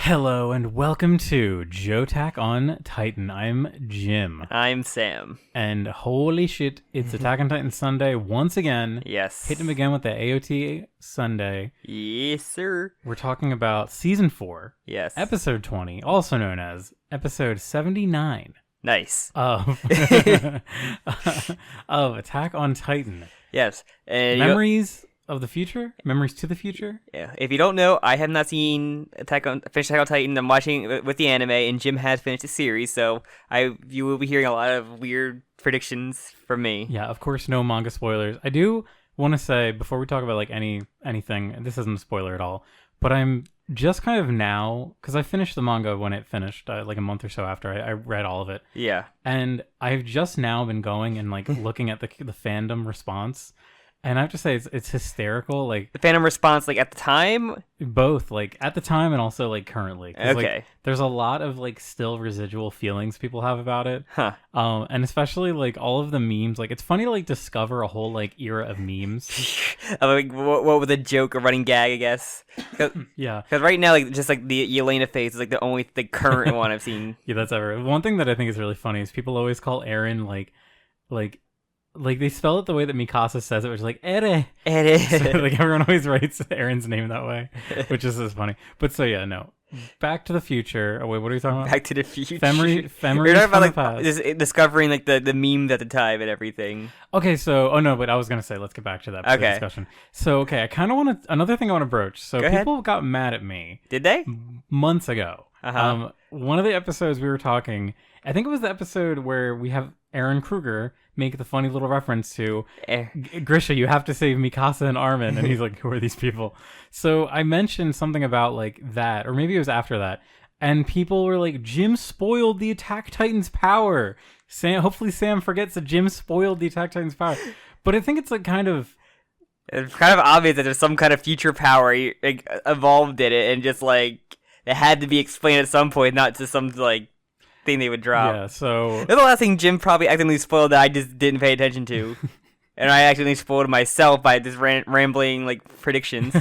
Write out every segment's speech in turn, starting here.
Hello and welcome to Jo-ttack on Titan. I'm Jim. I'm Sam. And holy shit, it's Attack on Titan Sunday once again. Yes. Hit him again with the AOT Sunday. Yes, sir. We're talking about Season 4, Yes. Episode 20, also known as Episode 79 Nice. of, of Attack on Titan. Yes. And Memories of the future? Memories to the future? yeah. If you don't know, I have not seen finished Attack on Titan. I'm watching it with the anime, and Jim has finished the series, so you will be hearing a lot of weird predictions from me. Yeah, of course, no manga spoilers. I do want to say before we talk about like anything, and this isn't a spoiler at all, but I'm just kind of now because I finished the manga when it finished, like a month or so after I read all of it. Yeah. And I've just now been going and like looking at the fandom response, and I have to say it's hysterical. Like The fandom response, like at the time. both like at the time and also like currently. 'Cause, Okay. Like, there's a lot of like still residual feelings people have about it. Huh. And especially like all of the memes. Like it's funny to like discover a whole like era of memes. Like what was the joke or running gag? I guess. Yeah. Because right now, like just like the Yelena face is like the current one I've seen. Yeah, that's ever. One thing that I think is really funny is people always call Eren like they spell it the way that Mikasa says it, which is like Ere. It is. So, like everyone always writes Eren's name that way, which is just funny. But so yeah, no. Back to the Future. Oh wait, what are you talking about? Back to the Future. Memories You're from talking about the like past. discovering like the memes at the time and everything. Okay, so but I was gonna say let's get back to that Okay. discussion. So okay, I kind of want to another thing I want to broach. So Go ahead. people got mad at me Did they? months ago. Uh-huh. One of the episodes we were talking, I think it was the episode where we have Aaron Kruger make the funny little reference to Grisha, you have to save Mikasa and Armin, and he's like, who are these people? So I mentioned something about like that, or maybe it was after that, and people were like, Jim spoiled the Attack Titan's power. Hopefully Sam forgets that Jim spoiled the Attack Titan's power. But I think it's like kind of It's kind of obvious that there's some kind of future power like, evolved in it, and just like it had to be explained at some point, not just some like thing they would drop. yeah. So That's the last thing Jim probably accidentally spoiled that I just didn't pay attention to, and I accidentally spoiled myself by just rambling like predictions.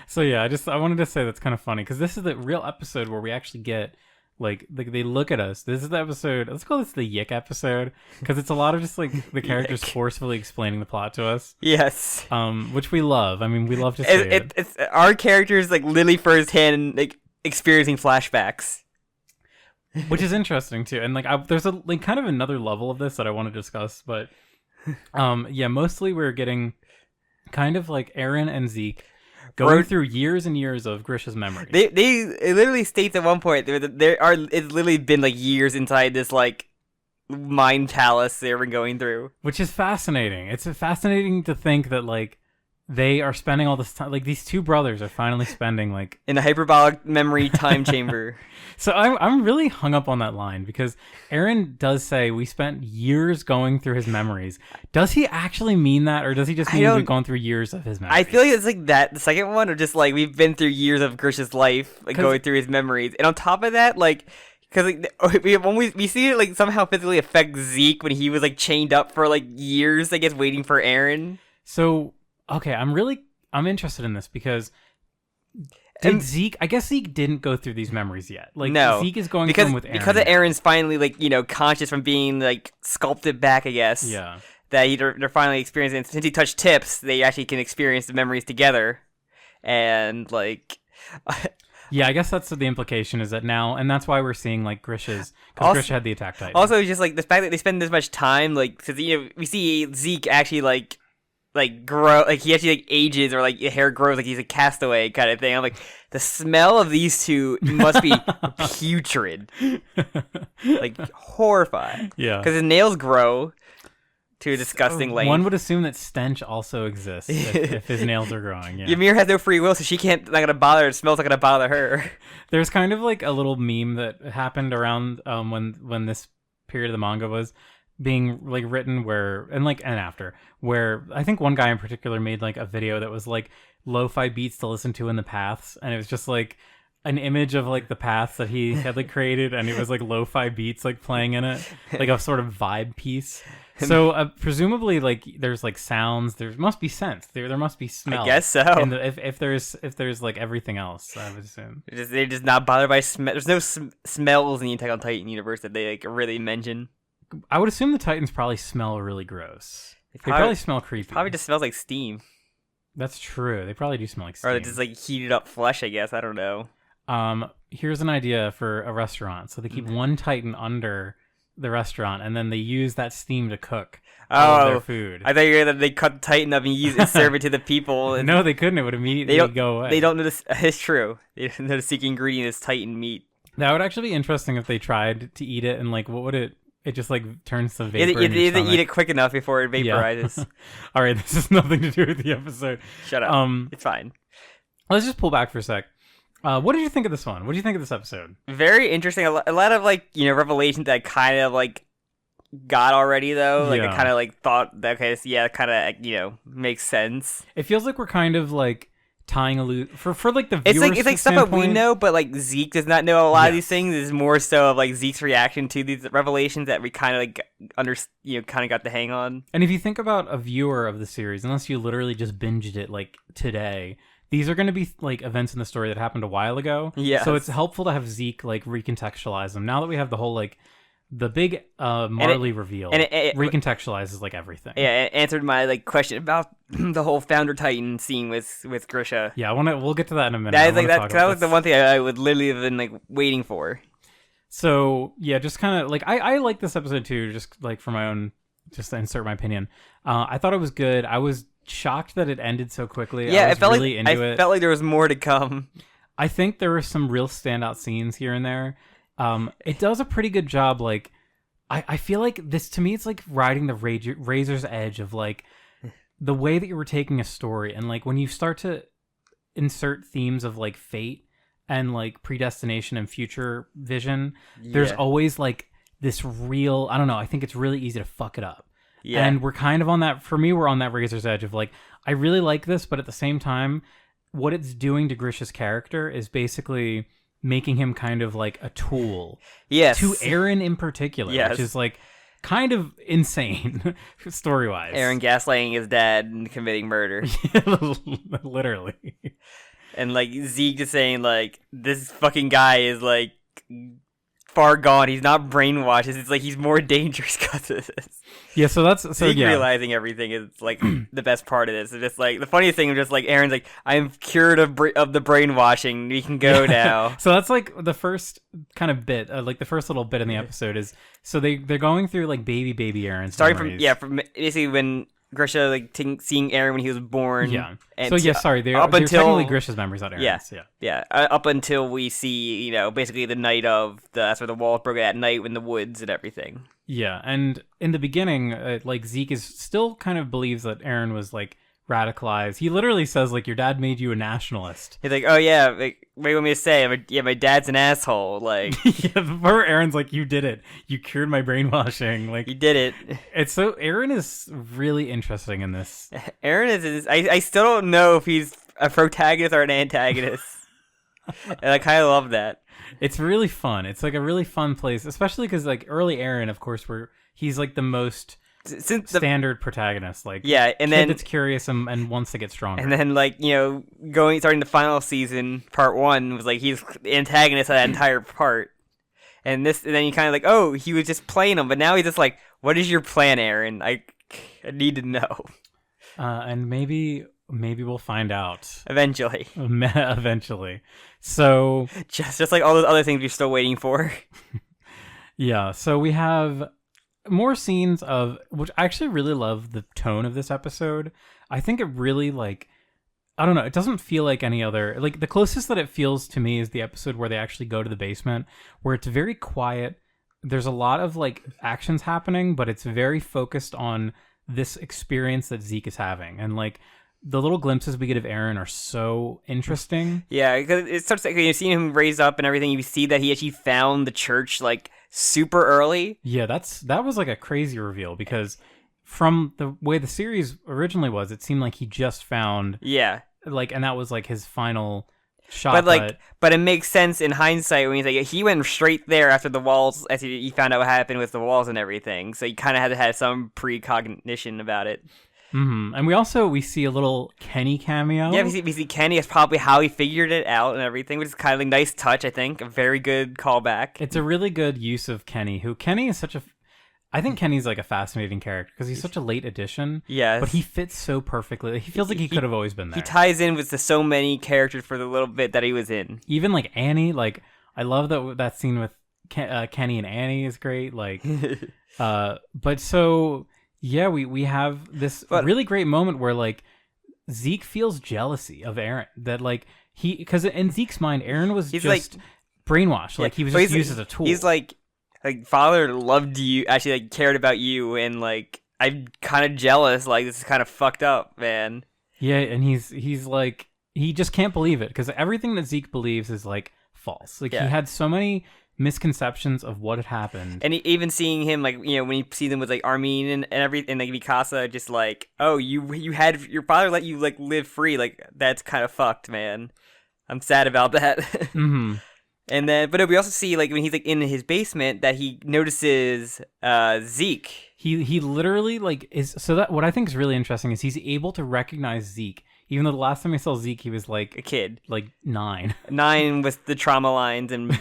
So yeah, I wanted to say that's kind of funny because this is the real episode where we actually get like they look at us. This is the episode. Let's call this the Yick episode because it's a lot of just like the characters forcefully explaining the plot to us. Yes. Which we love. I mean, we love to see it. It's our characters like literally firsthand like experiencing flashbacks. Which is interesting too. And like there's a like kind of another level of this that I want to discuss, but yeah, mostly we're getting kind of like Eren and Zeke going through years and years of Grisha's memory. It literally states at one point it's literally been like years inside this like mind palace they've been going through. Which is fascinating. It's fascinating to think that like they are spending all this time, like these two brothers are finally spending like In a hyperbolic memory time chamber. So I'm really hung up on that line because Eren does say we spent years going through his memories. Does he actually mean that, or does he just mean we've gone through years of his memories? I feel like it's like that, the second one, or just like we've been through years of Grisha's life, like going through his memories. And on top of that, like, because like, when we see it like somehow physically affect Zeke when he was like chained up for like years, I guess, waiting for Eren. So, okay, I'm interested in this because Zeke, I guess Zeke didn't go through these memories yet. Like, no, Zeke is going through them with Eren. Because of Eren's finally, like, conscious from being, like, sculpted back, I guess. Yeah. That they're finally experiencing. Since he touched tips, they actually can experience the memories together. And, like... yeah, I guess that's the implication is that now, and that's why we're seeing, like, Grisha's... Because Grisha had the Attack Titan. Also, just, like, the fact that they spend this much time, like, because, we see Zeke actually, like grow, like he actually like ages or like hair grows like he's a castaway kind of thing. I'm like, the smell of these two must be putrid, like horrifying. Yeah, because his nails grow to a disgusting length. One would assume that stench also exists if his nails are growing. Yeah. Ymir has no free will, so not gonna bother. It smells not gonna bother her. There's kind of like a little meme that happened around when this period of the manga was being like written and after where I think one guy in particular made like a video that was like lo-fi beats to listen to in the paths, and it was just like an image of like the paths that he had like created, and it was like lo-fi beats like playing in it, like a sort of vibe piece. So presumably, like there's like sounds. There must be scents. There must be smell. I guess so. And if there's like everything else, I would assume They're just not bothered by smell. There's no smells in the Attack on Titan universe that they like really mention. I would assume the Titans probably smell really gross. They probably smell creepy. Probably just smells like steam. That's true. They probably do smell like steam. Or just like heated up flesh. I guess I don't know. Here's an idea for a restaurant. So they keep one Titan under the restaurant, and then they use that steam to cook all of their food. I thought you were that they cut the Titan up and use it, serve it to the people. And no, they couldn't. It would immediately go away. They don't know this. It's true. They don't know the secret ingredient is Titan meat. That would actually be interesting if they tried to eat it, and like, what would it? It just like turns to vapor. You either eat it quick enough before it vaporizes. Yeah. All right, this has nothing to do with the episode. Shut up. It's fine. Let's just pull back for a sec. What did you think of this one? What did you think of this episode? Very interesting. A lot of like revelations that I kind of like got already though. Like I kind of like thought that okay, so yeah, kind of makes sense. It feels like we're kind of like tying a loop for like the viewers. It's like stuff that we know, but like Zeke does not know a lot of these things. It's more so of like Zeke's reaction to these revelations that we kind of like kind of got the hang on. And if you think about a viewer of the series, unless you literally just binged it like today, these are going to be like events in the story that happened a while ago. Yeah. So it's helpful to have Zeke like recontextualize them. Now that we have the whole like the big Marley reveal, and it recontextualizes like everything. Yeah, it answered my like question about the whole Founder Titan scene with Grisha. Yeah, we'll get to that in a minute. That was the one thing I would literally have been like waiting for. So yeah, just kind of like I like this episode too, just like for my own, just to insert my opinion. I thought it was good. I was shocked that it ended so quickly. Yeah, I felt like there was more to come. I think there were some real standout scenes here and there. It does a pretty good job. Like, I feel like this to me, it's like riding the razor's edge of like the way that you were taking a story, and like when you start to insert themes of like fate and like predestination and future vision, there's always like this real. I don't know. I think it's really easy to fuck it up. Yeah. And we're kind of on that. For me, we're on that razor's edge of like I really like this, but at the same time, what it's doing to Grisha's character is basically making him kind of like a tool to Eren in particular, which is like kind of insane story-wise. Eren gaslighting his dad and committing murder. Literally. And like Zeke just saying like, this fucking guy is like far gone. He's not brainwashed. It's like he's more dangerous because of this. Yeah, so Zeke realizing everything is like the best part of this. It's just like the funniest thing is just like Eren's like, I'm cured of the brainwashing. We can go now. So that's like the first kind of bit, like the first little bit in the episode is so they're going through like baby Eren's starting memories. from basically when Grisha like seeing Eren when he was born. Yeah. And so they're technically Grisha's memories, not Eren's. Yeah. Up until we see basically the night of that's where the walls broke at night in the woods and everything. Yeah, and in the beginning, like Zeke is still kind of believes that Eren was like radicalized. He literally says like, "Your dad made you a nationalist." He's like, "Oh yeah, like, what do you want me to say? My dad's an asshole." Like, yeah, before Eren's like, "You did it. You cured my brainwashing." Like, you did it. It's so Eren is really interesting in this. Eren is. I still don't know if he's a protagonist or an antagonist, and I kind of love that. It's really fun. It's like a really fun place, especially because like early Eren, of course, he's like the most standard protagonist. Like and then it's curious and wants to get stronger. And then like starting the final season, part 1 was like he's the antagonist of that entire part. And then you kind of like, oh, he was just playing him, but now he's just like, what is your plan, Eren? I need to know. And maybe we'll find out eventually. Eventually. So just like all those other things we're still waiting for. Yeah. So we have more scenes of which I actually really love the tone of this episode. I think it really like I don't know. It doesn't feel like any other like the closest that it feels to me is the episode where they actually go to the basement, where it's very quiet. There's a lot of like actions happening, but it's very focused on this experience that Zeke is having, and like. The little glimpses we get of Eren are so interesting. Yeah, because it starts like you've seen him raise up and everything. You see that he actually found the church like super early. Yeah, that was like a crazy reveal because from the way the series originally was, it seemed like he just found. Yeah. Like, and that was like his final shot, but it makes sense in hindsight when he's like, he went straight there after the walls, as he found out what happened with the walls and everything. So he kind of had to have some precognition about it. Mm-hmm. And we see a little Kenny cameo. Yeah, we see Kenny. It's probably how he figured it out and everything, which is kind of a nice touch, I think. A very good callback. It's a really good use of Kenny, Kenny is such a... I think Kenny's like a fascinating character because he's such a late addition. Yes. But he fits so perfectly. He feels like he could have always been there. He ties in with so many characters for the little bit that he was in. Even like Annie, like I love that scene with Kenny and Annie is great. Like, but so yeah, we have this really great moment where like Zeke feels jealousy of Aaron. That like because in Zeke's mind, Aaron was just like, brainwashed. Like he was just used as a tool. He's like father loved you, actually like cared about you, and like I'm kind of jealous. Like this is kind of fucked up, man. Yeah, and he's like he just can't believe it because everything that Zeke believes is like false. Like he had so many misconceptions of what had happened, and even seeing him like when you see them with like Armin and everything, and like Mikasa, just like you had your father let you like live free. Like that's kind of fucked, man. I'm sad about that. Mm-hmm. And then, but we also see like when he's like in his basement that he notices Zeke. He literally like is so that what I think is really interesting is he's able to recognize Zeke, even though the last time I saw Zeke he was like a kid, like 9 with the trauma lines and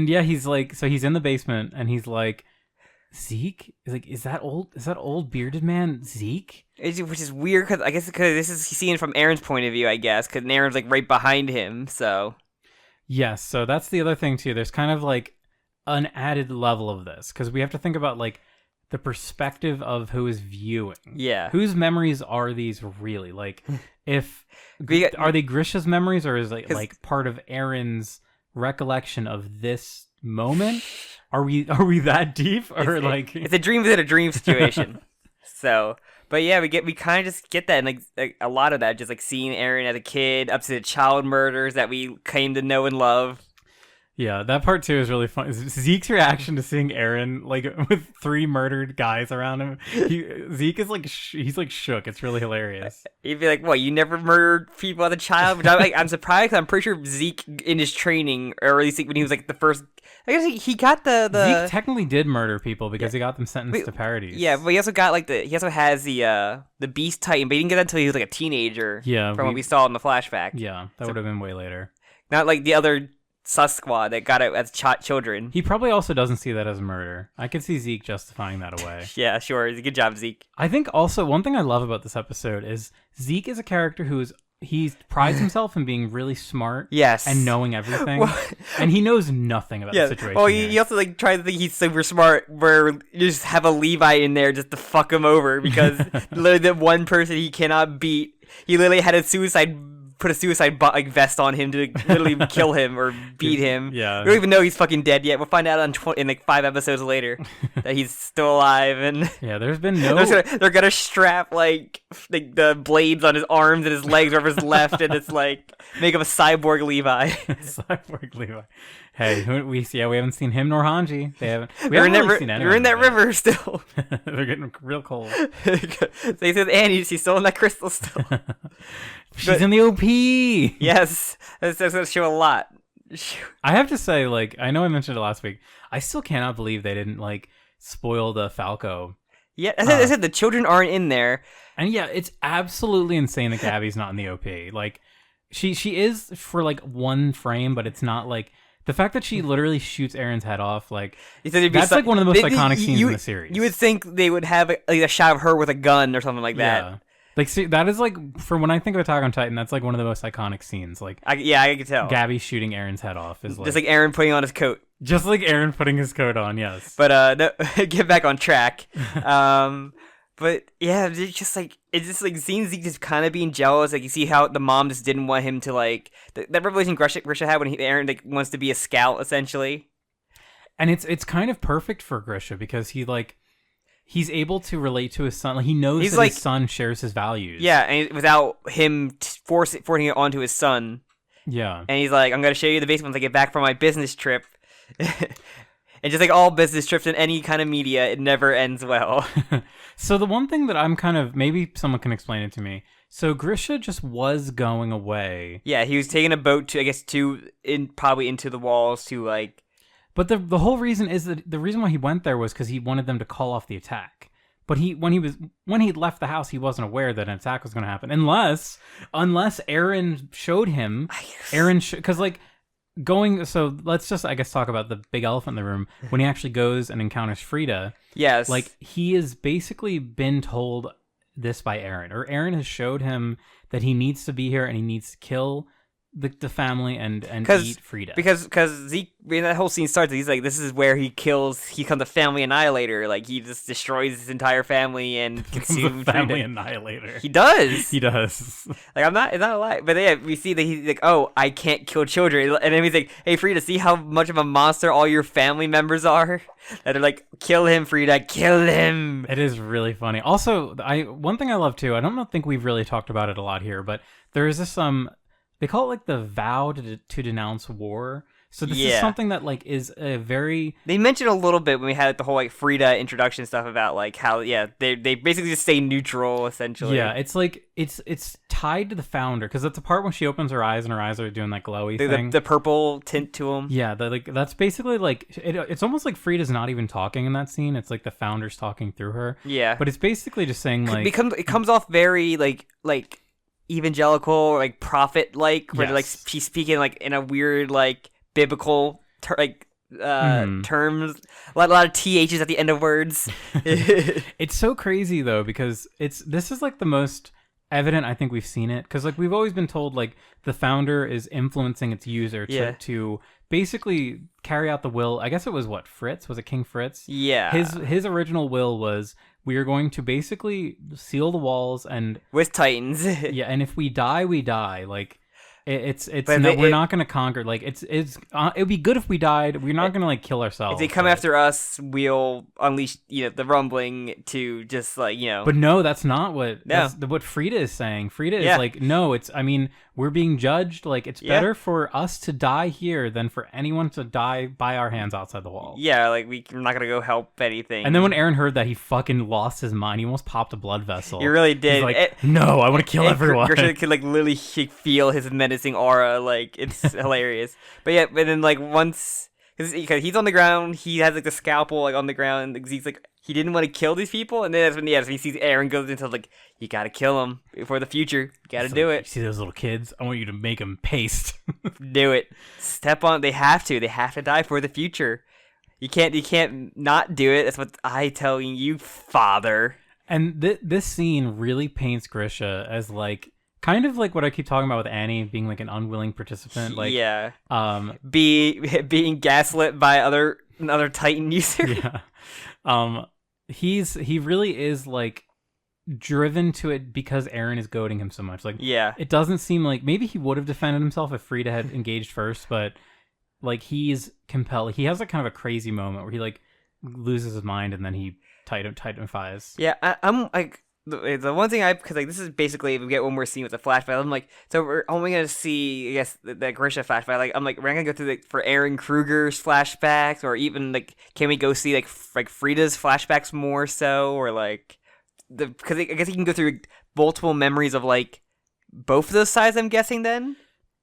yeah, he's like so he's in the basement and he's like Zeke is like is that old bearded man Zeke? Which is weird because I guess because this is he's seeing from Aaron's point of view, I guess, because Aaron's like right behind him, so. Yes, so that's the other thing too. There's kind of like an added level of this because we have to think about like the perspective of who is viewing. Yeah. Whose memories are these really? Like, are they Grisha's memories or is it like part of Aaron's recollection of this moment? Are we that deep or it's a dream within a dream situation. So. But yeah, we kind of just get that, and like a lot of that, just like seeing Aaron as a kid, up to the child murders that we came to know and love. Yeah, that part too is really fun. Zeke's reaction to seeing Aaron like with 3 murdered guys around him. Zeke is like he's like shook. It's really hilarious. He'd be like, "What? You never murdered people as a child?" Which I'm surprised. I'm pretty sure Zeke in his training, or at least when he was like the first. I guess he got the Zeke technically did murder people because he got them sentenced to parodies. Yeah, but he also got like he also has the Beast Titan, but he didn't get that until he was like a teenager. Yeah, from what we saw in the flashback. Yeah, that would have been way later. Not like the other Sus Squad that got it as children. He probably also doesn't see that as murder. I could see Zeke justifying that away. Yeah, sure. Good job, Zeke. I think also one thing I love about this episode is Zeke is a character he prides himself in being really smart, yes, and knowing everything, and he knows nothing about the situation. Well, he also like tries to think he's super smart, where you just have a Levi in there just to fuck him over because literally the one person he cannot beat. He literally had put a suicide vest on him to literally kill him or beat him. Yeah, we don't even know he's fucking dead yet. We'll find out in like 5 episodes later that he's still alive. And yeah, there's been no. They're gonna strap like the blades on his arms and his legs over his left, and it's like make him a cyborg Levi. Cyborg Levi. Hey, we haven't seen him nor Hanji. We haven't really seen anyone. You're in that river still. They're getting real cold. So he says Annie, she's still in that crystal still. She's in the OP. Yes, that's going to show a lot. I have to say, like, I know I mentioned it last week. I still cannot believe they didn't like spoil the Falco. Yeah, I said the children aren't in there, and yeah, it's absolutely insane that Gabby's not in the OP. Like, she is for like 1 frame, but it's not like. The fact that she literally shoots Aaron's head off, like, that's like one of the most iconic scenes in the series. You would think they would have a shot of her with a gun or something like that. Yeah. Like, see, that is like, for when I think of Attack on Titan, that's like one of the most iconic scenes. Like, I can tell. Gabby shooting Aaron's head off is like. Just like Aaron putting on his coat. Just like Aaron putting his coat on, yes. But, no, get back on track. But yeah, it's just like seeing Zeke just kind of being jealous. Like you see how the mom just didn't want him to like that revelation Grisha had when Aaron like wants to be a scout essentially. And it's kind of perfect for Grisha because he's able to relate to his son. Like he knows that his son shares his values. Yeah, and without him forcing it onto his son. Yeah. And he's like, I'm gonna show you the basement once I get back from my business trip. And just like all business trips in any kind of media, it never ends well. So the one thing that I'm kind of, maybe someone can explain it to me. So Grisha just was going away. Yeah, he was taking a boat to, I guess, probably into the walls to like. But the whole reason is that the reason why he went there was because he wanted them to call off the attack. But when he left the house, he wasn't aware that an attack was going to happen, unless Aaron showed him. Because like going. So let's just, I guess, talk about the big elephant in the room when he actually goes and encounters Frida. Yes, like he has basically been told this by Aaron, or Aaron has showed him that he needs to be here and he needs to kill the family and eat Frida. Because Zeke, when that whole scene starts, he's like, this is where he becomes a family annihilator. Like, he just destroys his entire family and consumes a family Frida. Annihilator. He does. He does. Like, it's not a lie. But yeah, we see that he's like, oh, I can't kill children. And then he's like, hey, Frida, see how much of a monster all your family members are? And they're like, kill him, Frida, kill him. It is really funny. Also, one thing I love too, I don't think we've really talked about it a lot here, but there is this they call it like the vow to denounce war. So this is something that like is a very. They mentioned a little bit when we had like, the whole like Frida introduction stuff about like how they basically just stay neutral essentially. Yeah, it's like it's tied to the founder because that's the part when she opens her eyes and her eyes are doing that glowy thing. The purple tint to them. Yeah, that's basically like it's almost like Frida's not even talking in that scene. It's like the founder's talking through her. Yeah, but it's basically just saying like it comes off very like evangelical or like prophet like where like she's speaking like in a weird like biblical terms, a lot of ths at the end of words. It's so crazy though because this is like the most evident I think we've seen it because like we've always been told like the founder is influencing its user to basically carry out the will. I guess it was Fritz, was it King Fritz? Yeah, his original will was we are going to basically seal the walls and with Titans. Yeah, and if we die, we die. Like we're not going to conquer. Like it'd be good if we died. We're not going to like kill ourselves. If they come after us, we'll unleash the rumbling to just like But no, that's not what Frida is saying. Frida is like, no, we're being judged. Like it's better for us to die here than for anyone to die by our hands outside the wall. Yeah, like we're not gonna go help anything. And then when Aaron heard that, he fucking lost his mind. He almost popped a blood vessel. He really did. He's like, no, I want to kill everyone. Grisha could like literally feel his menacing aura. Like it's hilarious. But then like once, because he's on the ground, he has like the scalpel like on the ground, and Zeke's like he didn't want to kill these people, and then that's when he sees Aaron goes into like you gotta kill them for the future. You gotta do it. You see those little kids? I want you to make them paste. Do it. Step on. They have to die for the future. You can't not do it. That's what I telling you, father. And this scene really paints Grisha as like kind of like what I keep talking about with Annie being like an unwilling participant. Like being gaslit by another Titan user. Yeah. He really is like driven to it because Aaron is goading him so much. Like it doesn't seem like maybe he would have defended himself if Frida had engaged first, but like he's compelled. He has like kind of a crazy moment where he like loses his mind and then he titanifies. Yeah, I'm like the one thing because like this is basically we get one more scene with the flashback. I'm like, so we're only gonna see I guess the Grisha flashback. Like I'm like we're not gonna go through for Aaron Kruger's flashbacks or even like can we go see like Frida's flashbacks more so or like because I guess he can go through multiple memories of like both of those sides. I'm guessing then.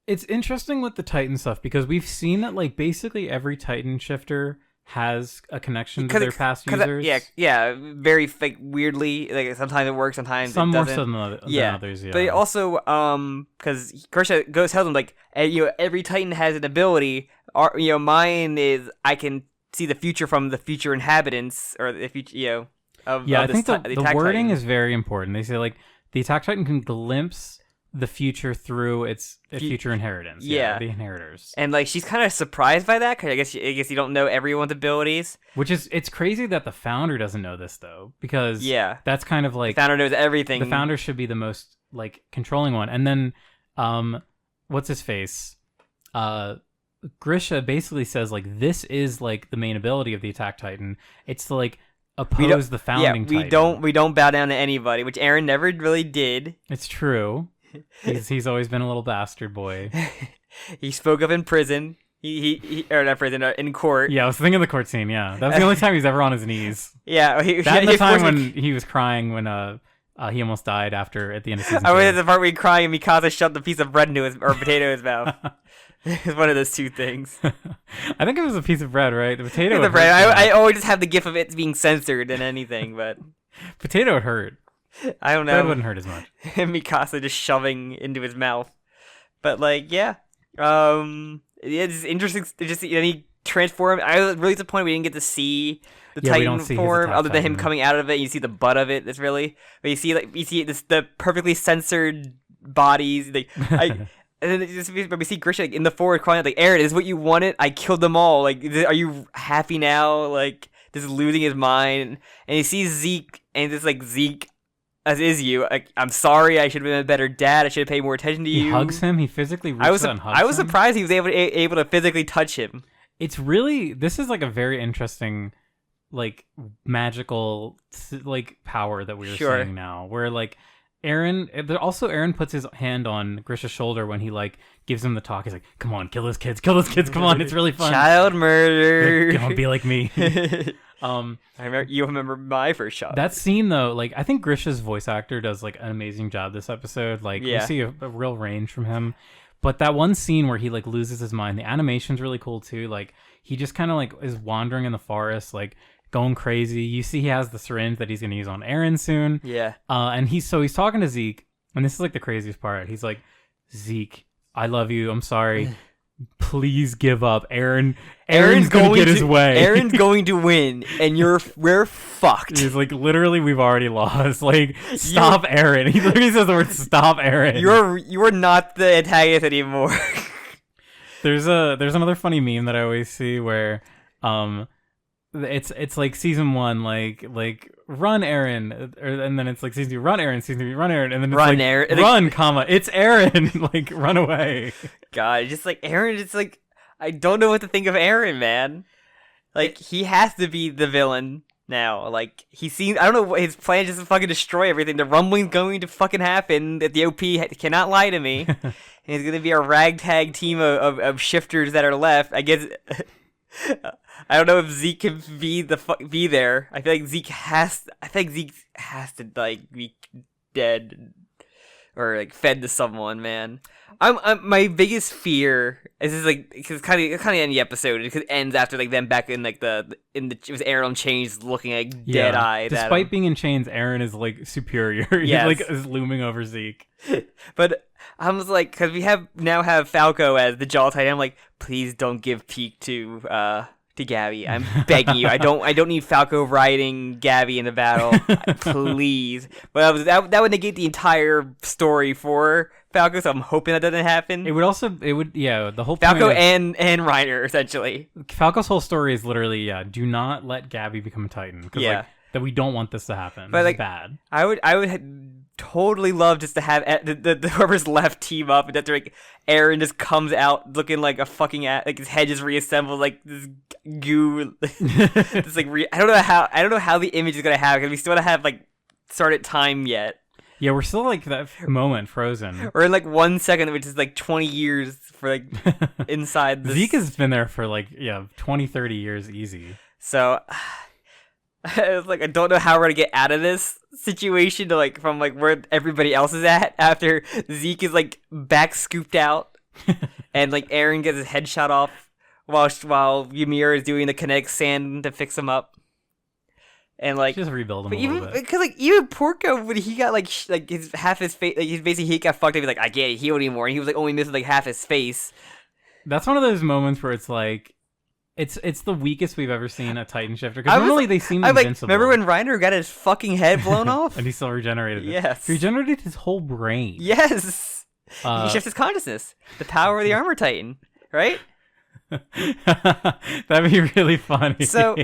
It's interesting with the Titan stuff because we've seen that like basically every Titan shifter has a connection to their past users. Yeah, very like weirdly. Like sometimes it works, sometimes some it more doesn't. so than others. Yeah, but also because Grisha tells him like every Titan has an ability. Mine is I can see the future from the future inhabitants or the future. I think the wording is very important. They say like the Attack Titan can glimpse the future through its future inheritance. Yeah, the inheritors. And like she's kind of surprised by that because I guess you don't know everyone's abilities. It's crazy that the founder doesn't know this though because that's kind of like the founder knows everything. The founder should be the most like controlling one. And then what's his face? Grisha basically says like this is like the main ability of the Attack Titan. It's to like oppose the founding Titan. We don't bow down to anybody, which Aaron never really did. It's true. He's always been a little bastard boy. He spoke up in prison. He or not prison, in court. Yeah, I was thinking of the court scene. Yeah, that was the only time he's ever on his knees. Yeah, the time when he was crying when He almost died at the end of season 2. I was at the part where he crying and Mikasa shoved a piece of bread into his or potato in his mouth. It's one of those two things. I think it was a piece of bread, right? The potato. The bread. I always just have the gif of it being censored in anything, but potato would hurt. I don't know. Bread wouldn't hurt as much. Mikasa just shoving into his mouth, but yeah, it's interesting. Just he transformed. I was really disappointed we didn't get to see the Titan form, other than him coming out of it. You see the butt of it. It's really, but you see the perfectly censored bodies. And then we see Grisha in the forward crying out, Eren, is what you wanted? I killed them all. Are you happy now? Just losing his mind. And you see Zeke, and it's Zeke, as is you. I'm sorry. I should have been a better dad. I should have paid more attention to you. He hugs him. He physically reaches out and hugs him. I was surprised he was able to physically touch him. It's really, this is a very interesting, magical, power that we're seeing now. Where Eren puts his hand on Grisha's shoulder when he gives him the talk. He's like, "Come on, kill those kids, come on, it's really fun." Child murder. Don't be like me. You remember my first shot. That scene though, I think Grisha's voice actor does an amazing job this episode. We see a real range from him. But that one scene where he loses his mind, the animation's really cool too. He just kind of is wandering in the forest, going crazy. You see he has the syringe that he's going to use on Eren soon. Yeah. And he's talking to Zeke, and this is the craziest part. He's like, "Zeke, I love you. I'm sorry. Please give up. Aaron's going to get his way. Aaron's going to win, and we're fucked." He's literally, we've already lost. Stop Eren. He literally says the word "stop Eren." You are not the antagonist anymore. There's another funny meme that I always see where, it's season 1, run Eren, and then it's season 2, run Eren, season 3, run Eren, and then it's run Eren, run, comma, it's Eren, run away. God, just Eren, it's I don't know what to think of Eren, man. He has to be the villain now. He seems, I don't know what his plan is, just to fucking destroy everything. The rumbling's going to fucking happen. That the OP cannot lie to me. And it's gonna be a ragtag team of shifters that are left. I guess. I don't know if Zeke can be there. I feel like Zeke has to be dead or fed to someone, man. My biggest fear is because kind of end the episode because it ends after them back in it was Eren on chains looking dead eyed. Despite being in chains, Eren is superior. Yes. He's is looming over Zeke. But I was because we now have Falco as the Jo-ttack. I'm please don't give Peak to Gabby. I'm begging you. I don't need Falco riding Gabby in the battle. Please. But that would negate the entire story for Falco, so I'm hoping that doesn't happen. The whole Falco point and Reiner, essentially. Falco's whole story is literally, do not let Gabby become a Titan. That we don't want this to happen. But it's bad. I would totally love just to have the whoever's left team up, and that Eren just comes out looking like a fucking his head just reassembles this goo. Just I don't know how the image is gonna happen because we still don't have started time yet. Yeah, we're still that moment frozen. Or in 1 second, which is 20 years for inside this. Zeke has been there for 20, 30 years easy. So I was I don't know how we're gonna get out of this situation to from where everybody else is at after Zeke is back scooped out and Eren gets his head shot off while Ymir is doing the kinetic sand to fix him up. And just rebuild him a little bit. Because even Porco, when he got his half his face, he's basically he got fucked up. He's I can't heal anymore, and he was only missing half his face. That's one of those moments where it's it's the weakest we've ever seen a Titan shifter. Because normally they seem invincible. Remember when Reiner got his fucking head blown off, and he still regenerated it? Yes, he regenerated his whole brain. Yes, he shifts his consciousness. The power of the armor Titan, right? That'd be really funny. So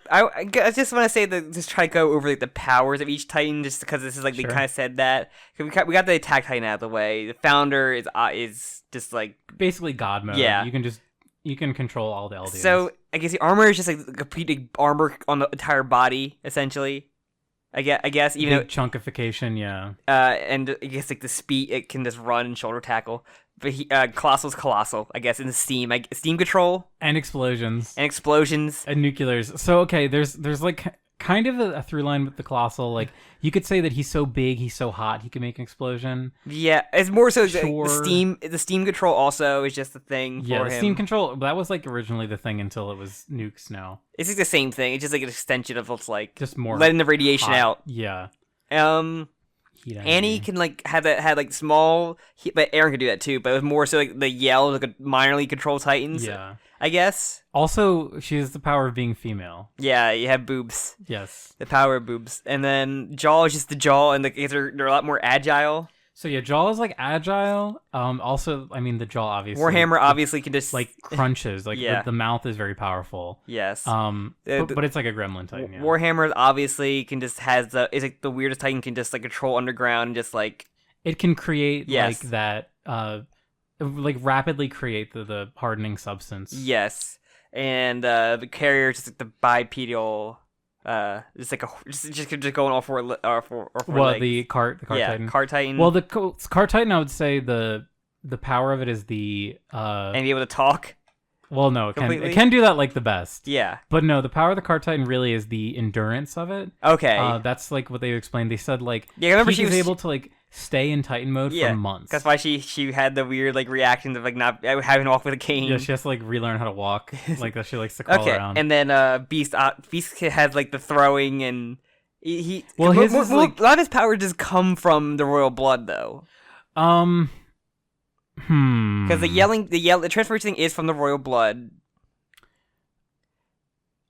I just want to say that just try to go over the powers of each Titan, just because this is they kind of said that. We got the attack Titan out of the way. The founder is just basically God mode. Yeah, you can control all the Eldians. So I guess the armor is just complete armor on the entire body, essentially. I guess even though chunkification, yeah. And I guess the speed, it can just run and shoulder tackle. But Colossal's colossal, I guess, in the steam control and explosions and nuclears. So okay, there's kind of a through line with the Colossal. Like, you could say that he's so big, he's so hot, he can make an explosion. Yeah, it's more so Sure. the steam control also is just the thing Yeah, for the him. steam control, that was like originally the thing until it was nukes now. It's like the same thing. It's just like an extension of what's like Just more letting the radiation hot. out. Yeah. Heat Annie energy. can like had like small, but Aaron could do that too. But it was more so like the Yell, like a minorly controlled Titans. Yeah. I guess. Also, she has the power of being female. Yeah, you have boobs. Yes. The power of boobs, and then Jaw is just the Jaw, and they're a lot more agile. So yeah, Jaw is like agile. Also, I mean the Jaw obviously. Warhammer obviously can just like crunches. Like Yeah. the mouth is very powerful. yes. But it's like a gremlin Titan. Yeah. Warhammer obviously can just is like the weirdest Titan, can just like control underground and just like It can create Yes. like that. Like rapidly create the hardening substance. yes, and the carrier is just like the bipedal. Just like just going all four Well, legs. the cart Titan. Cart Titan. Well, the cart Titan, I would say the power of it is the and be able to talk. Well, no, it completely? can do that like the best. Yeah. But no, the power of the cart Titan really is the endurance of it. Okay. That's like what they explained. They said like Yeah, I remember he she was was able to like stay in Titan mode Yeah, for months. That's why she had the weird like reactions of like not having to walk with a cane. Yeah, she has to like relearn how to walk. Like that, she likes to crawl Okay, around. and then Beast has like the throwing and he Well, his is, like- a lot of his power just come from the royal blood though. Because the transformation thing is from the royal blood.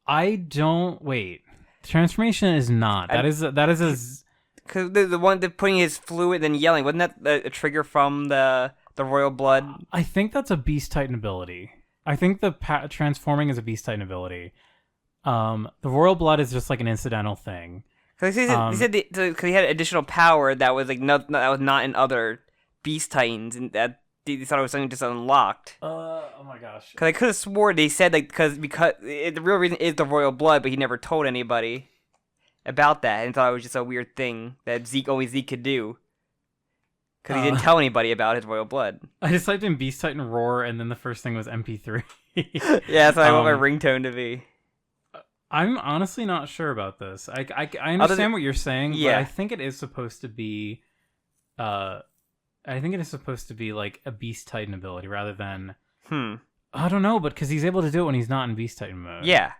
I don't wait. Transformation is not. That is as Because the one that putting his fluid and yelling, wasn't that a trigger from the royal blood? I think that's a Beast Titan ability. I think the transforming is a Beast Titan ability. The Royal Blood is just like an incidental thing. Because they said because he had additional power that was like that was not in other Beast Titans, and that they thought it was something just unlocked. Oh my gosh. Because I could have swore they said like because the real reason is the royal blood, but he never told anybody about that, and thought it was just a weird thing that only Zeke could do. Because he didn't tell anybody about his royal blood. I just typed in Beast Titan Roar, and then the first thing was MP3. Yeah, that's what I want my ringtone to be. I'm honestly not sure about this. I understand what you're saying, Yeah. but I think it is supposed to be like a Beast Titan ability rather than I don't know, but because he's able to do it when he's not in Beast Titan mode. Yeah.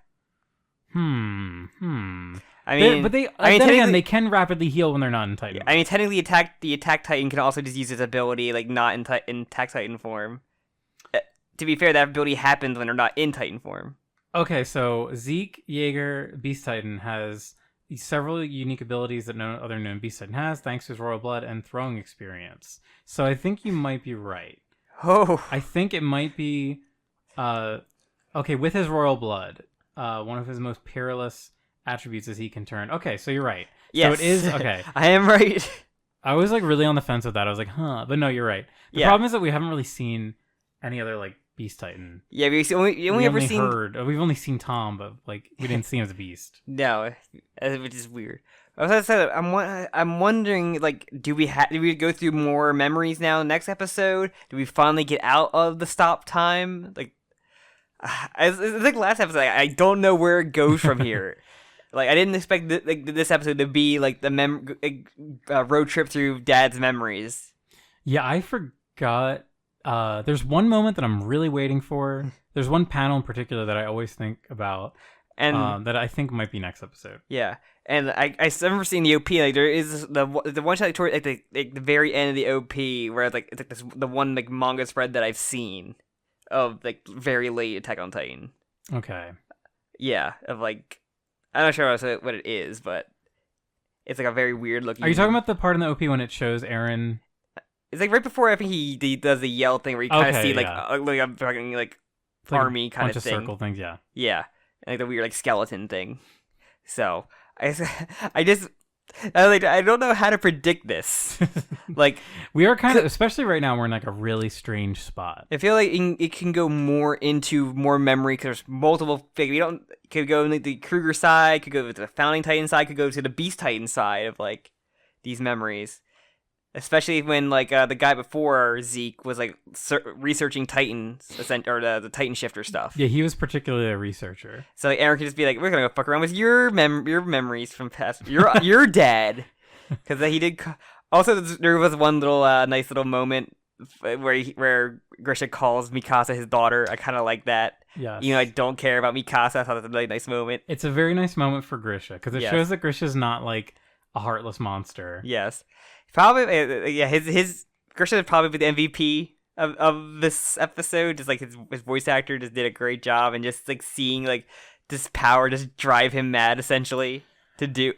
I mean, then again, they can rapidly heal when they're not in Titan mode. I mean, technically, the attack Titan can also just use his ability, like not in attack Titan form. To be fair, that ability happens when they're not in Titan form. Okay, so Zeke Jaeger Beast Titan has several unique abilities that no other known Beast Titan has, thanks to his royal blood and throwing experience. So I think you might be right. Oh. I think it might be okay, with his royal blood, one of his most perilous attributes is he can turn. Okay, so you're right. Yes. So it is okay. I am right. I was like really on the fence with that. I was like, huh, but no, you're right. The problem is that we haven't really seen any other like Beast Titan. Yeah, we've only seen Tom, but like we didn't see him as a beast. No, which is weird. As I said, I'm wondering, like, do we go through more memories now? Next episode, do we finally get out of the stop time? Like, it's like last episode. I don't know where it goes from here. Like, I didn't expect this episode to be like the road trip through Dad's memories. Yeah, I forgot. There's one moment that I'm really waiting for. There's one panel in particular that I always think about, and that I think might be next episode. Yeah, and I remember seeing the OP. Like, there is the one shot toward like the very end of the OP where it's like the one like manga spread that I've seen of like very late Attack on Titan. Okay. Yeah, of like I'm not sure what it is, but it's like a very weird looking. Are you talking about the part in the OP when it shows Eren? It's like right before I think he does the yell thing where you kind of see like yeah. like a fucking like It's like army kind bunch of thing. Circle things, yeah. Yeah, and like the weird like skeleton thing. So I don't know how to predict this. Like we are kind of, especially right now, we're in like a really strange spot. I feel like it can go more into more memory because there's multiple things. Could go like the Kruger side, could go to the Founding Titan side, could go to the Beast Titan side of like these memories. especially when like the guy before Zeke was like researching Titans or the Titan shifter stuff. Yeah, he was particularly a researcher. So like, Aaron could just be like, "We're gonna go fuck around with your memories from past your dad," because he did. Also, there was one little nice little moment where Grisha calls Mikasa his daughter. I kind of like that. Yes. You know, I don't care about Mikasa. I thought that was a really nice moment. It's a very nice moment for Grisha because it shows that Grisha's not like a heartless monster. Yes. Probably, yeah. His Grisha is probably the MVP of this episode. Just like his voice actor just did a great job, and just like seeing like this power just drive him mad essentially.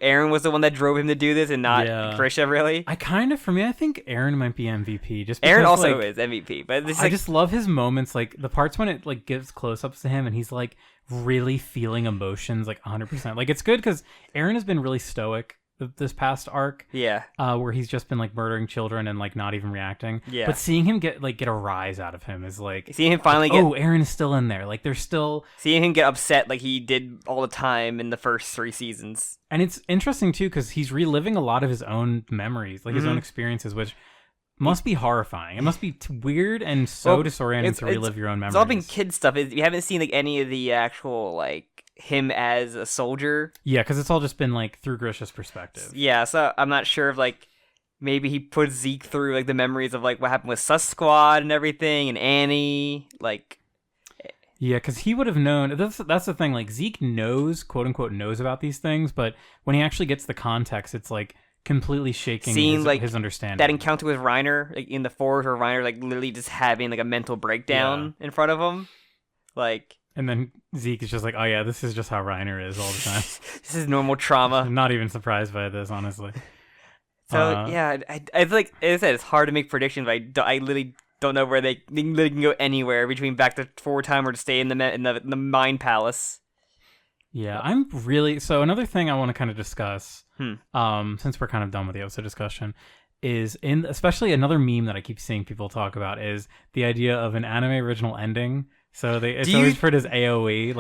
Aaron was the one that drove him to do this, and not Grisha, really. I think Aaron might be MVP. Just because, Aaron also is MVP, but I just love his moments, like the parts when it like gives close-ups to him, and he's like really feeling emotions, like 100%. Like it's good because Aaron has been really stoic this past arc, where he's just been like murdering children and like not even reacting. Yeah. But seeing him get a rise out of him is like seeing him finally Aaron is still in there. Like there's still seeing him get upset like he did all the time in the first 3 seasons. And it's interesting too because he's reliving a lot of his own memories, like his own experiences, which must be horrifying. It must be weird and so disorienting to relive your own memories. It's all been kid stuff. You haven't seen like any of the actual like him as a soldier. Yeah, because it's all just been like through Grisha's perspective. Yeah, so I'm not sure if like maybe he put Zeke through like the memories of like what happened with Sus Squad and everything, and Annie. Like, yeah, because he would have known. That's the thing. Like Zeke knows, quote unquote, knows about these things, but when he actually gets the context, it's like completely shaking his understanding. That encounter with Reiner, like in the forest, where Reiner like literally just having like a mental breakdown in front of him, like. And then Zeke is just like, oh yeah, this is just how Reiner is all the time. This is normal trauma. I'm not even surprised by this, honestly. So yeah, I feel like, as I said, it's hard to make predictions, but I literally don't know where they can go anywhere between back to forward time or to stay in the Mind Palace. Yeah, so another thing I want to kind of discuss, since we're kind of done with the episode discussion, is especially another meme that I keep seeing people talk about is the idea of an anime original ending. So it's always referred as AOE,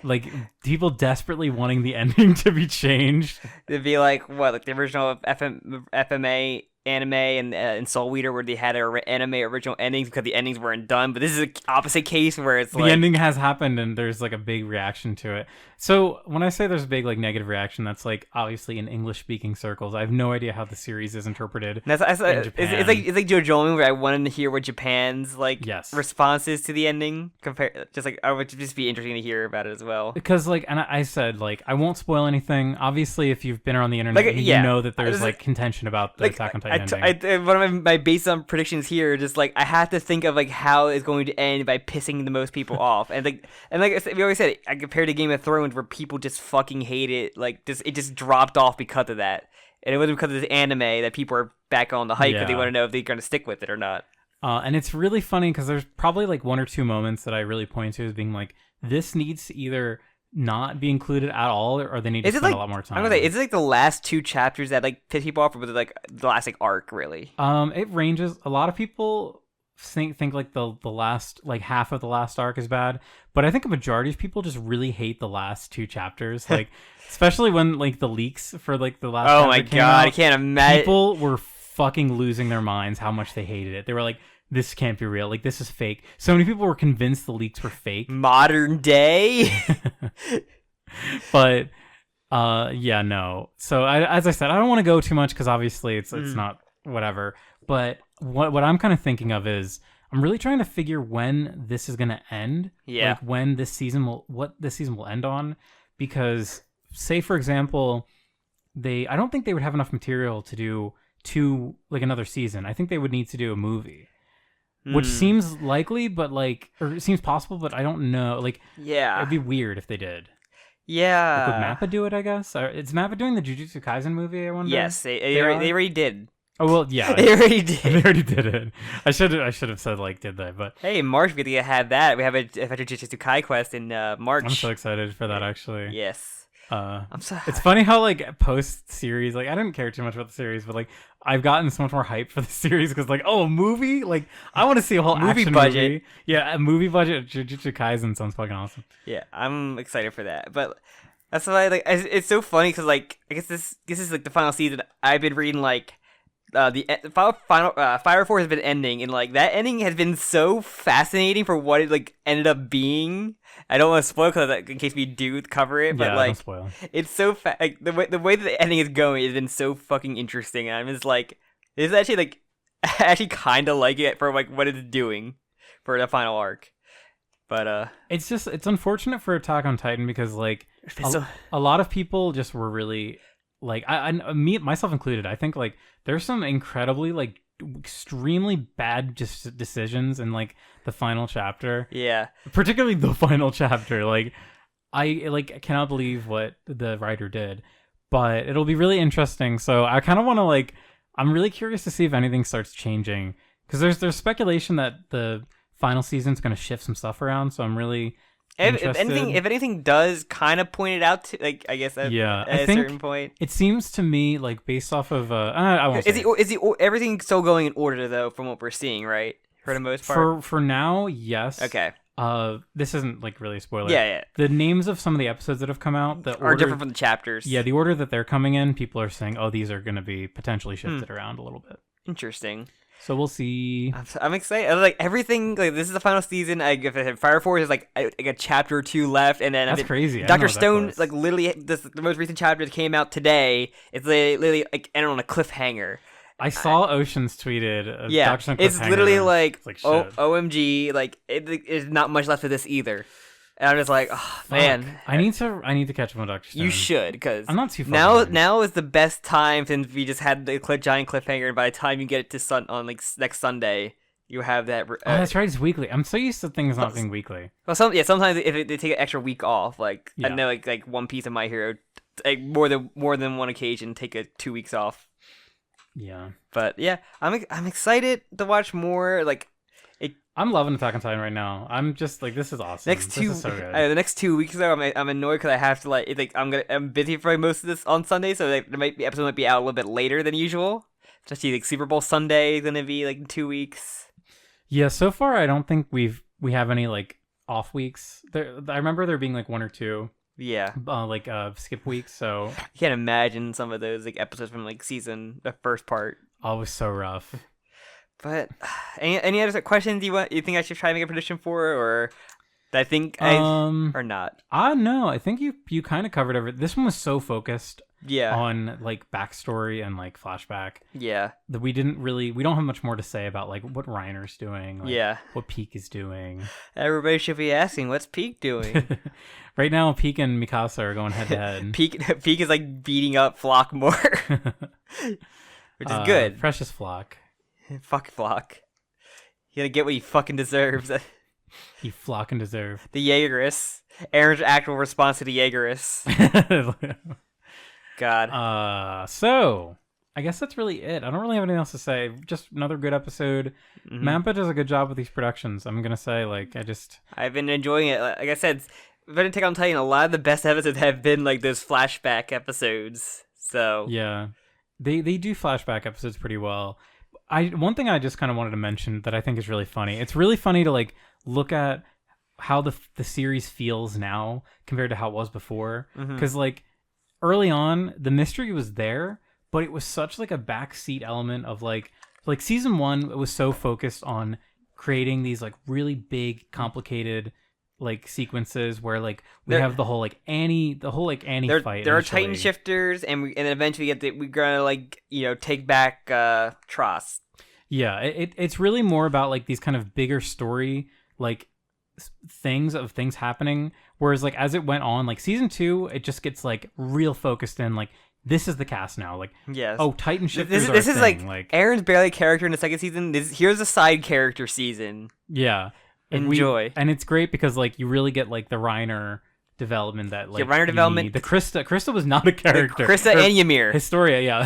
like people desperately wanting the ending to be changed. It'd be like like the original FMA anime and Soul Eater, where they had anime original endings because the endings weren't done. But this is the opposite case where it's the ending has happened and there's like a big reaction to it. So when I say there's a big like negative reaction, that's like obviously in English speaking circles. I have no idea how the series is interpreted in Japan. It's like JoJo, where I wanted to hear what Japan's like response is to the ending. I would just be interesting to hear about it as well. Because like, and I said like I won't spoil anything. Obviously, if you've been around the internet, you know that there's like contention about the Attack on Titan ending. One of my based on predictions here, just like I have to think of like how it's going to end by pissing the most people off, and like I said, we always said I compared to Game of Thrones, where people just fucking hate it. Like it just dropped off because of that, and it wasn't because of this anime that people are back on the hype because they want to know if they're going to stick with it or not. And it's really funny because there's probably like 1 or 2 moments that I really point to as being like, this needs to either not be included at all, or they need to spend a lot more time. I'm gonna say, is it like the last 2 chapters that like piss people off, or was it like the last like arc really? It ranges. A lot of people think like the last like half of the last arc is bad, but I think a majority of people just really hate the last 2 chapters, like especially when like the leaks for like the last. Oh my god, I can't imagine. People were fucking losing their minds how much they hated it. They were like, this can't be real. Like, this is fake. So many people were convinced the leaks were fake. Modern day. But, yeah, no. So, as I said, I don't want to go too much because obviously it's not whatever. But what I'm kind of thinking of is I'm really trying to figure when this is going to end. Yeah. Like, what this season will end on. Because, say, for example, I don't think they would have enough material to do another season. I think they would need to do a movie. Which seems likely, but like, or it seems possible, but I don't know. Like, it'd be weird if they did. Yeah. Like, would Mappa do it, I guess? Is Mappa doing the Jujutsu Kaisen movie, I wonder? Yes, they already did. Oh, well, yeah. They already did. They already did it. I should have said, like, did they? But hey, in March, we have that. We have a Jujutsu Kai quest in March. I'm so excited for that, actually. Yes. I'm sorry. It's funny how like post series, like I didn't care too much about the series, but like I've gotten so much more hype for the series because like, oh, a movie, like I want to see a whole movie action budget. Movie. Yeah, a movie budget. Jujutsu Kaisen sounds fucking awesome. Yeah, I'm excited for that. But that's why like it's so funny because like I guess this is like the final season. I've been reading like Fire Force has been ending, and like that ending has been so fascinating for what it like ended up being. I don't want to spoil because in case we do cover it, but Yeah, like don't spoil. it's so like the way that the ending is going has been so fucking interesting. And I'm just like, it's actually like I actually kind of like it for like what it's doing for the final arc. But it's unfortunate for Attack on Titan because like a lot of people just were really like me myself included. I think like there's some incredibly like extremely bad just decisions in like the final chapter. Yeah, particularly the final chapter. Like I cannot believe what the writer did, but it'll be really interesting. So I kind of want to like I'm really curious to see if anything starts changing because there's speculation that the final season's going to shift some stuff around. So I'm really interested. If anything does kind of point it out to like I guess at a certain point. It seems to me like based off of I won't say is everything still going in order though from what we're seeing, right? For the most part. For now, yes. Okay. This isn't like really a spoiler. Yeah. The names of some of the episodes that have come out are different from the chapters. Yeah, the order that they're coming in, people are saying, "Oh, these are going to be potentially shifted around a little bit." Interesting. So we'll see. I'm excited. Like everything, like this is the final season. If Fire Force is like a chapter or two left, and then that's crazy. Dr. Stone, like literally, the most recent chapter that came out today. It's literally like ended on a cliffhanger. I saw Ocean's tweeted. Yeah, it's literally like, shit. OMG, like there's not much left of this either. And I'm just like, oh man, I need to catch up on Dr. Stone. You should, because I'm not too far now is the best time since we just had the giant cliffhanger, and by the time you get it to on like next Sunday, you have that. That's right, it's weekly. I'm so used to things not being weekly. Well, sometimes if they take an extra week off, like yeah. I know like One Piece and My Hero, like more than one occasion take 2 weeks off. Yeah, but yeah, I'm excited to watch more. Like, I'm loving Attack on Titan right now. I'm just like, this is awesome. This is so good. The next 2 weeks though, I'm annoyed because I have to like I'm busy for most of this on Sunday, so like episode might be out a little bit later than usual. Especially like Super Bowl Sunday is gonna be like in 2 weeks. Yeah, so far I don't think we have any like off weeks. I remember there being like one or two. Yeah, like skip weeks. So I can't imagine some of those like episodes from like the first part. Oh, it was so rough. But any other questions you think I should try and make a prediction for, or I think or not? No, I think you kind of covered everything. This one was so focused. Yeah. On like backstory and like flashback. Yeah. That we don't have much more to say about like what Reiner's doing. Like, yeah. What Peak is doing. Everybody should be asking, what's Peak doing? Right now, Peak and Mikasa are going head to head. Peak is like beating up Flock more, which is good. Precious Flock. Fuck Flock. You gotta get what he fucking deserves. You flock and deserve. The Jaegerus. Aaron's actual response to the Jaegerus. God. So I guess that's really it. I don't really have anything else to say. Just another good episode. Mm-hmm. Mappa does a good job with these productions. I'm gonna say, like, I've been enjoying it. Like I said, Attack on Titan, a lot of the best episodes have been like those flashback episodes. So yeah, they do flashback episodes pretty well. One thing I just kind of wanted to mention that I think is really funny. It's really funny to like look at how the series feels now compared to how it was before. Because like early on, the mystery was there, but it was such like a backseat element of like season 1. It was so focused on creating these like really big, complicated like sequences where like we have the whole Annie fight. There are Titan shifters, and then eventually we're gonna like take back Tross. Yeah, it's really more about like these kind of bigger story like things happening. Whereas like as it went on, like season 2, it just gets like real focused in like this is the cast now. Like yes. Oh, Titan shifters. This is like Aaron's barely a character in the second season. Here's a side character season. Yeah. Enjoy. And it's great because like you really get like the Reiner development that like Reiner development. The Krista was not a character. Krista and Ymir. Historia, yeah.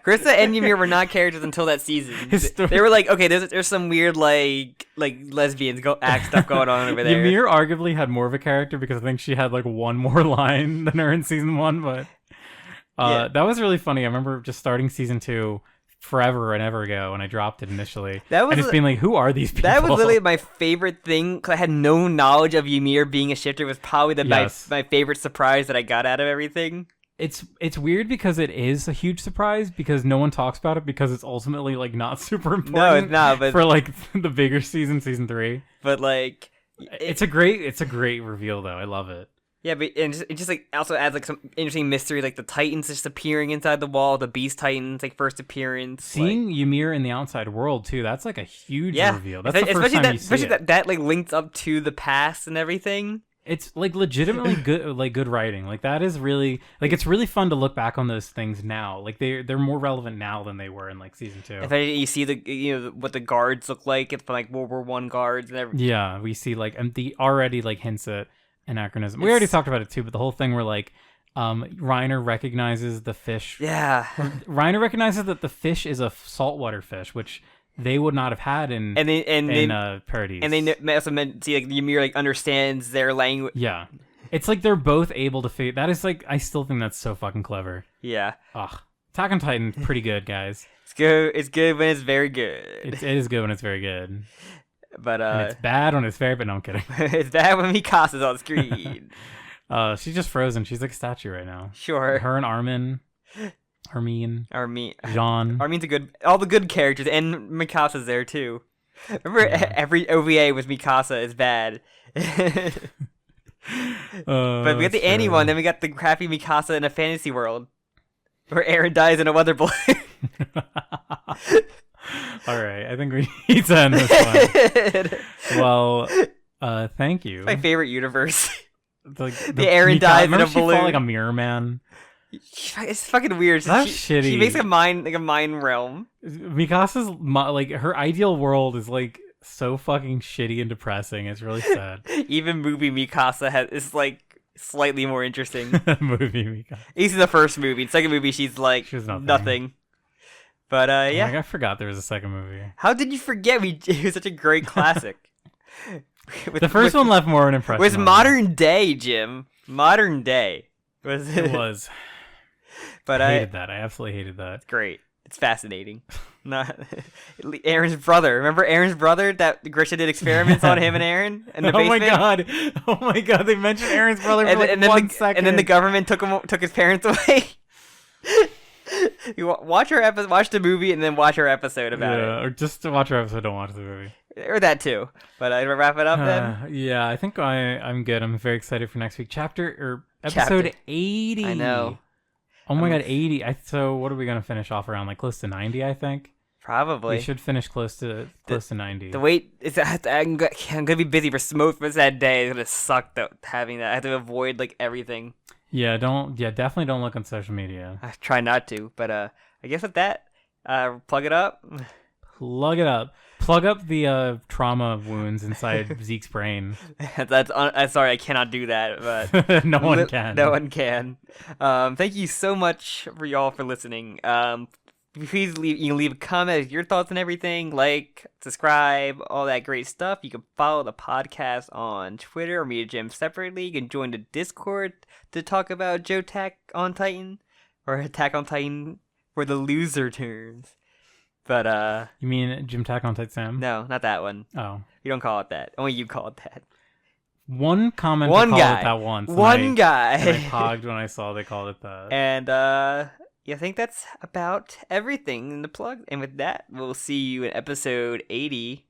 Krista and Ymir were not characters until that season. They were like, okay, there's some weird like lesbians act stuff going on over there. Ymir arguably had more of a character because I think she had like one more line than her in season 1, but that was really funny. I remember just starting season 2 forever and ever ago when I dropped it initially. And just being like, who are these people? That was literally my favorite thing because I had no knowledge of Ymir being a shifter. It was probably my favorite surprise that I got out of everything. It's weird because it is a huge surprise because no one talks about it because it's ultimately like not super important. No, it's not. But for like the bigger season 3. But like, it's a great reveal though. I love it. Yeah, but it just like also adds like some interesting mystery, like the Titans just appearing inside the wall, the Beast Titans like first appearance. Seeing Ymir in the outside world too, that's like a huge reveal. That's the first time you see it. That like links up to the past and everything. It's like legitimately good, like good writing. Like that is really like it's really fun to look back on those things now. Like they're more relevant now than they were in like season 2. If you see what the guards look like, it's like World War I guards and everything. Yeah, we see like the already like hints at anachronism. We already talked about it too, but the whole thing where like Reiner recognizes the fish. Yeah, Reiner recognizes that the fish is a saltwater fish, which they would not have had in Paradise. And they also see like Ymir like understands their language. Yeah, it's like they're both able to figure. That is like I still think that's so fucking clever. Yeah. Ugh. Attack on Titan, pretty good, guys. It's good. It's good when it's very good. It is good when it's very good. But and it's bad when it's very. But no, I'm kidding. It's bad when Mikasa's on screen. She's just frozen. She's like a statue right now. Sure. Her and Armin. Jean. Armin's a good. All the good characters, and Mikasa's there too. Remember, every OVA with Mikasa is bad. But we got the Annie one, then we got the crappy Mikasa in a fantasy world, where Eren dies in a weather balloon. All right, I think we need to end this one. Well, thank you. It's my favorite universe. The Eren dies in a balloon. Like a mirror man. It's fucking weird. That's shitty. She makes a mind realm. Mikasa's like her ideal world is like so fucking shitty and depressing. It's really sad. Even movie Mikasa is like slightly more interesting. Movie Mikasa. This is the first movie. The second movie, she's like nothing. But yeah, I forgot there was a second movie. How did you forget? It was such a great classic. The first one left more of an impression. Was modern day, Jim? Modern day. It was. But I hated that. I absolutely hated that. It's great. It's fascinating. Not Aaron's brother. Remember Aaron's brother that Grisha did experiments on him and Aaron in the basement? Oh my god! They mentioned Aaron's brother for like 1 second. And then the government took his parents away. You watch the movie and then watch our episode about it. Or just to watch our episode, don't watch the movie. Or that too. But I wrap it up then. Yeah, I think I'm good. I'm very excited for next week. Episode 80. I know. Oh my god, 80. So what are we gonna finish off around? Like close to 90, I think. Probably. We should finish close to 90. The wait is I'm gonna be busy for that day. It's gonna suck though having that. I have to avoid like everything. Yeah, definitely don't look on social media. I try not to, but I guess with that, plug it up. Plug it up. Plug up the trauma wounds inside Zeke's brain. I'm sorry, I cannot do that, but no one can. No one can. Thank you so much for y'all for listening. Please leave a comment with your thoughts and everything. Like, subscribe, all that great stuff. You can follow the podcast on Twitter or me and Jim separately. You can join the Discord to talk about Jo-ttack on Titan or Attack on Titan for the loser turns. But you mean Jim Tack on Titan Sam? No, not that one. Oh, you don't call it that. Only you call it that. One comment. One guy. It that once. One guy. I hogged when I saw they called it that. And yeah, I think that's about everything in the plug. And with that, we'll see you in episode 80,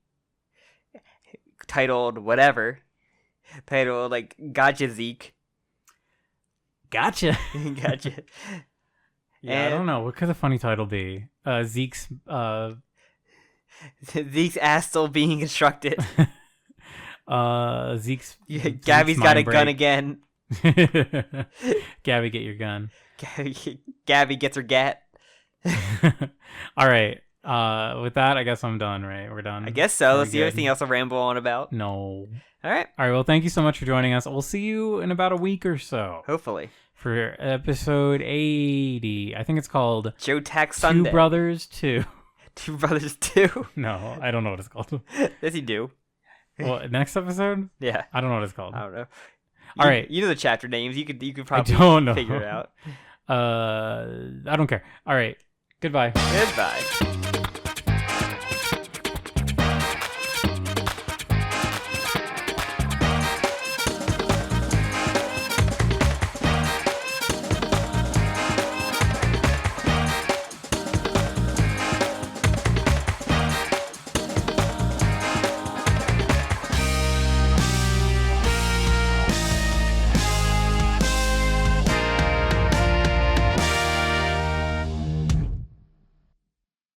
titled whatever, titled like Gotcha Zeke. Gotcha. Gotcha. Yeah, I don't know. What could the funny title be? Zeke's ass still being constructed. Zeke's Gabby's got a gun again. Gabby, get your gun. Gabby gets her gat. All right. With that, I guess I'm done, right? We're done. I guess so. Let's see anything else to ramble on about. No. All right. Well, thank you so much for joining us. We'll see you in about a week or so. Hopefully. For episode 80. I think it's called Jo-ttack Sunday. 2 Brothers 2. 2 Brothers 2? No, I don't know what it's called. Yes, you do. Well, next episode? Yeah. I don't know what it's called. I don't know. All right. You know the chapter names. You could probably figure it out. I don't care. All right. Goodbye. Goodbye.